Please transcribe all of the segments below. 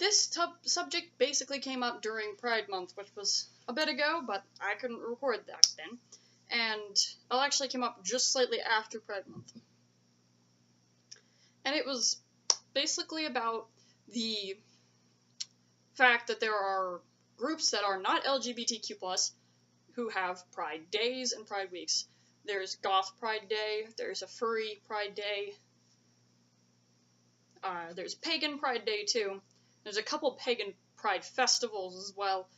this subject basically came up during Pride Month, which was a bit ago, but I couldn't record that then. And it actually came up just slightly after Pride Month. And it was basically about the fact that there are groups that are not LGBTQ+, who have Pride Days and Pride Weeks. There's Goth Pride Day, there's a Furry Pride Day, there's Pagan Pride Day too, there's a couple Pagan Pride festivals as well.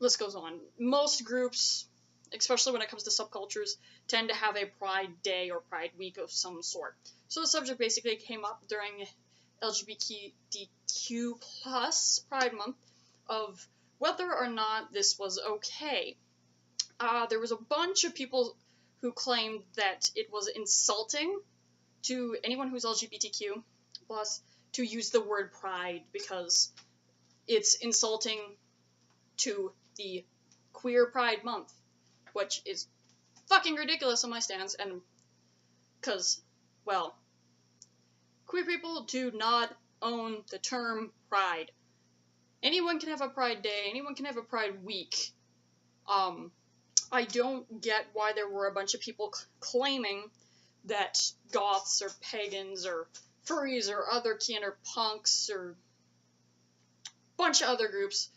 List goes on. Most groups, especially when it comes to subcultures, tend to have a Pride Day or Pride Week of some sort. So the subject basically came up during LGBTQ+ Pride Month of whether or not this was okay. There was a bunch of people who claimed that it was insulting to anyone who's LGBTQ+ to use the word pride because it's insulting to the queer Pride Month, which is fucking ridiculous on my stance, and because, well, queer people do not own the term pride. Anyone can have a Pride Day, anyone can have a Pride Week. I don't get why there were a bunch of people claiming that goths or pagans or furries or other kin or punks or a bunch of other groups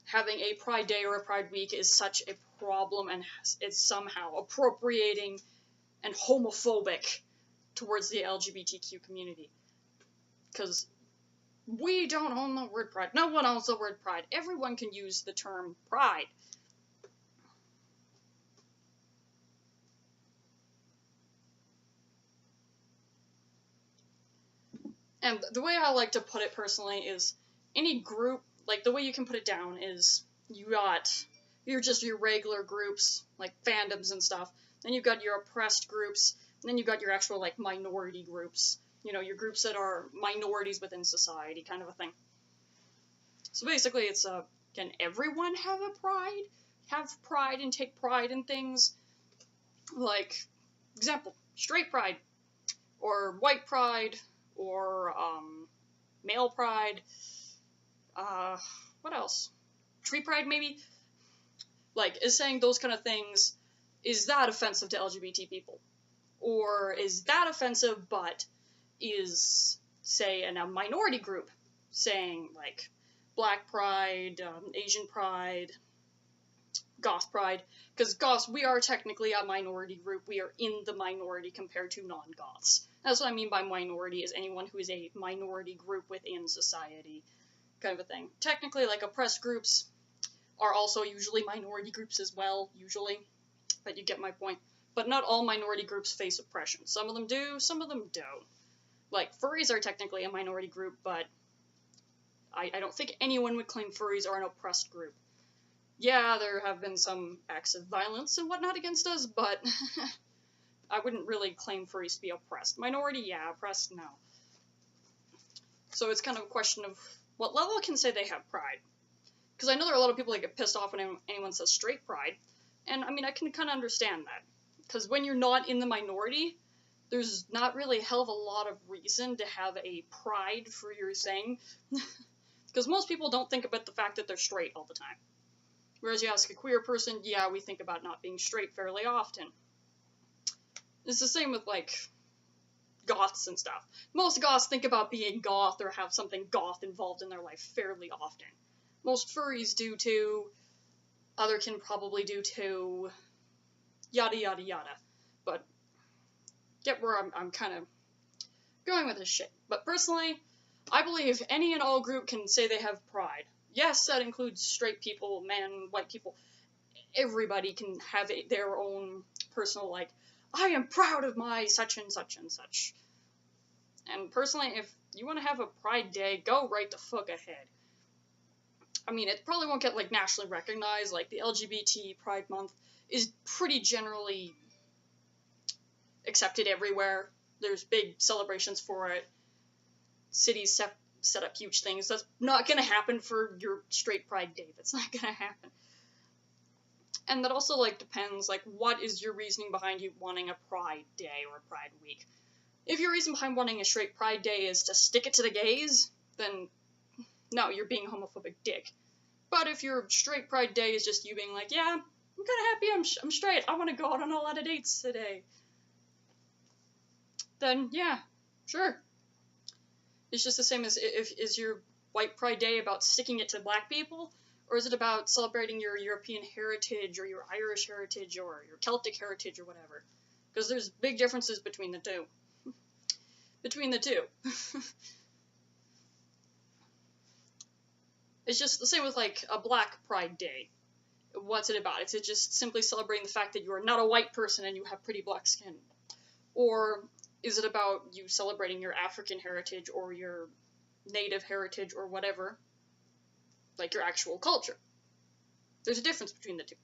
having a Pride Day or a Pride Week is such a problem and it's somehow appropriating and homophobic towards the LGBTQ community. Because we don't own the word pride. No one owns the word pride. Everyone can use the term pride. And the way I like to put it personally is any group, like the way you can put it down is you're just your regular groups, like fandoms and stuff. Then you've got your oppressed groups, and then you've got your actual, like, minority groups. You know, your groups that are minorities within society, kind of a thing. So basically it's, can everyone have pride and take pride in things? Like, example, straight pride, or white pride, or, male pride, what else? Tree pride, maybe? Like, is saying those kind of things, is that offensive to LGBT people? Or is that offensive, but is, say, in a minority group saying, like, Black Pride, Asian Pride, Goth Pride? Because Goths, we are technically a minority group. We are in the minority compared to non-Goths. That's what I mean by minority, is anyone who is a minority group within society, kind of a thing. Technically, like, oppressed groups are also usually minority groups as well, usually. But you get my point. But not all minority groups face oppression. Some of them do, some of them don't. Like, furries are technically a minority group, but I don't think anyone would claim furries are an oppressed group. Yeah, there have been some acts of violence and whatnot against us, but I wouldn't really claim furries to be oppressed. Minority, yeah. Oppressed, no. So it's kind of a question of what level can say they have pride. Because I know there are a lot of people that get pissed off when anyone says straight pride, and I mean, I can kind of understand that. Because when you're not in the minority, there's not really a hell of a lot of reason to have a pride for your thing. Because most people don't think about the fact that they're straight all the time. Whereas you ask a queer person, yeah, we think about not being straight fairly often. It's the same with, like, goths and stuff. Most goths think about being goth or have something goth involved in their life fairly often. Most furries do too. Other can probably do too. Yada yada yada. But get where I'm kind of going with this shit. But personally, I believe any and all group can say they have pride. Yes, that includes straight people, men, white people. Everybody can have their own personal, like, I am proud of my such and such and such. And personally, if you want to have a Pride Day, go right the fuck ahead. I mean, it probably won't get, like, nationally recognized. Like, the LGBT Pride Month is pretty generally accepted everywhere. There's big celebrations for it. Cities set up huge things. That's not gonna happen for your straight Pride Day. That's not gonna happen. And that also, like, depends, like, what is your reasoning behind you wanting a Pride Day or a Pride Week? If your reason behind wanting a straight Pride Day is to stick it to the gays, then no, you're being a homophobic dick. But if your straight pride day is just you being like, yeah, I'm kind of happy I'm straight, I want to go out on a lot of dates today, then yeah, sure. It's just the same as is your white pride day about sticking it to black people, or is it about celebrating your European heritage or your Irish heritage or your Celtic heritage or whatever? Because there's big differences between the two. It's just the same with, like, a black pride day. What's it about? Is it just simply celebrating the fact that you are not a white person and you have pretty black skin? Or is it about you celebrating your African heritage or your native heritage or whatever? Like your actual culture. There's a difference between the two.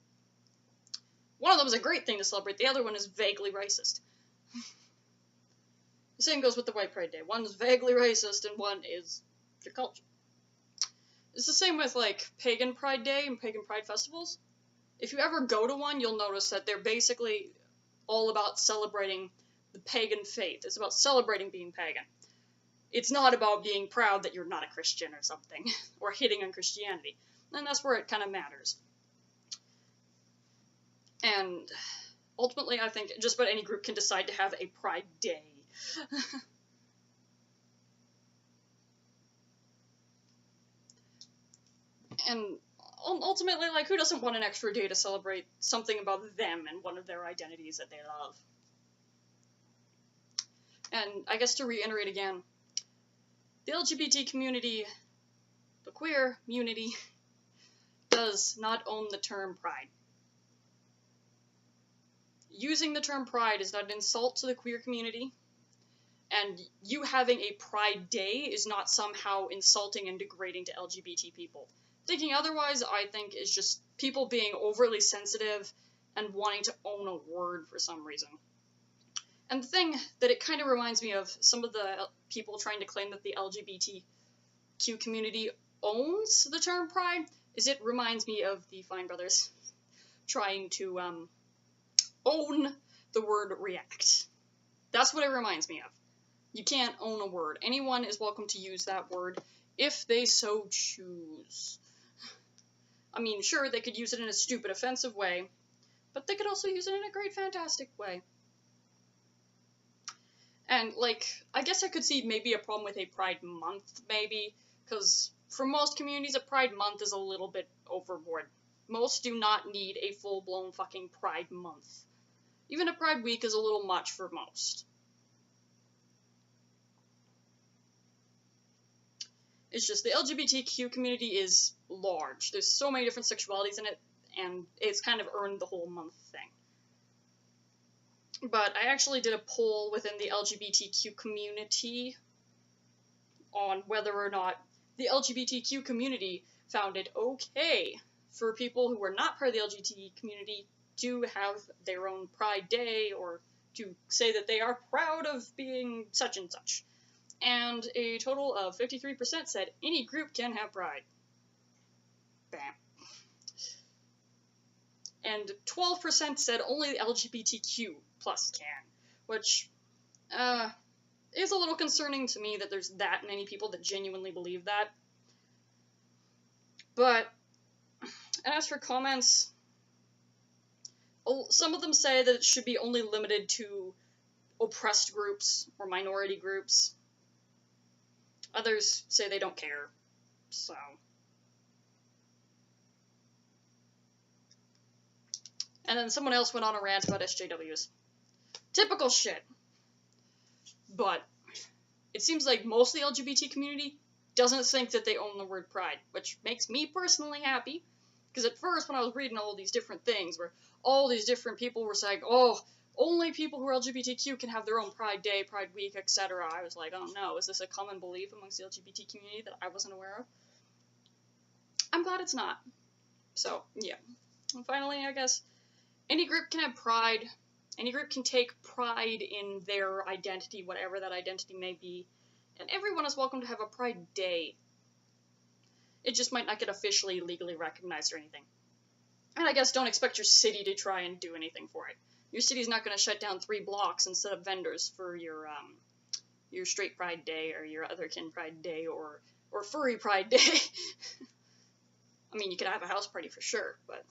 One of them is a great thing to celebrate, the other one is vaguely racist. The same goes with the White Pride Day. One is vaguely racist and one is your culture. It's the same with, like, Pagan Pride Day and Pagan Pride festivals. If you ever go to one, you'll notice that they're basically all about celebrating the pagan faith. It's about celebrating being pagan. It's not about being proud that you're not a Christian or something, or hitting on Christianity. And that's where it kind of matters. And ultimately, I think just about any group can decide to have a Pride Day. And ultimately, like, who doesn't want an extra day to celebrate something about them and one of their identities that they love? And I guess to reiterate again, the LGBT community, the queer community, does not own the term pride. Using the term pride is not an insult to the queer community, and you having a Pride Day is not somehow insulting and degrading to LGBT people. Thinking otherwise, I think, is just people being overly sensitive and wanting to own a word for some reason. And the thing that it kind of reminds me of, some of the people trying to claim that the LGBTQ community owns the term pride, is it reminds me of the Fine Brothers trying to own the word react. That's what it reminds me of. You can't own a word. Anyone is welcome to use that word if they so choose. I mean, sure, they could use it in a stupid, offensive way, but they could also use it in a great, fantastic way. And, like, I guess I could see maybe a problem with a Pride Month, maybe, because for most communities, a Pride Month is a little bit overboard. Most do not need a full-blown fucking Pride Month. Even a Pride Week is a little much for most. It's just the LGBTQ community is large. There's so many different sexualities in it, and it's kind of earned the whole month thing. But I actually did a poll within the LGBTQ community on whether or not the LGBTQ community found it okay for people who were not part of the LGBT community to have their own Pride Day or to say that they are proud of being such and such. And a total of 53% said any group can have pride. Bam. And 12% said only the LGBTQ plus can, which is a little concerning to me that there's that many people that genuinely believe that. But, and as for comments, some of them say that it should be only limited to oppressed groups or minority groups. Others say they don't care, so. And then someone else went on a rant about SJWs. Typical shit. But it seems like most of the LGBT community doesn't think that they own the word pride, which makes me personally happy. Because at first, when I was reading all these different things, where all these different people were saying, oh, only people who are LGBTQ can have their own Pride Day, Pride Week, etc. I was like, oh no, is this a common belief amongst the LGBT community that I wasn't aware of? I'm glad it's not. So, yeah. And finally, I guess, any group can have pride. Any group can take pride in their identity, whatever that identity may be. And everyone is welcome to have a Pride Day. It just might not get officially legally recognized or anything. And I guess don't expect your city to try and do anything for it. Your city's not going to shut down 3 blocks and set up vendors for your straight Pride Day or your other kin Pride Day or or furry pride day. I mean, you could have a house party for sure, but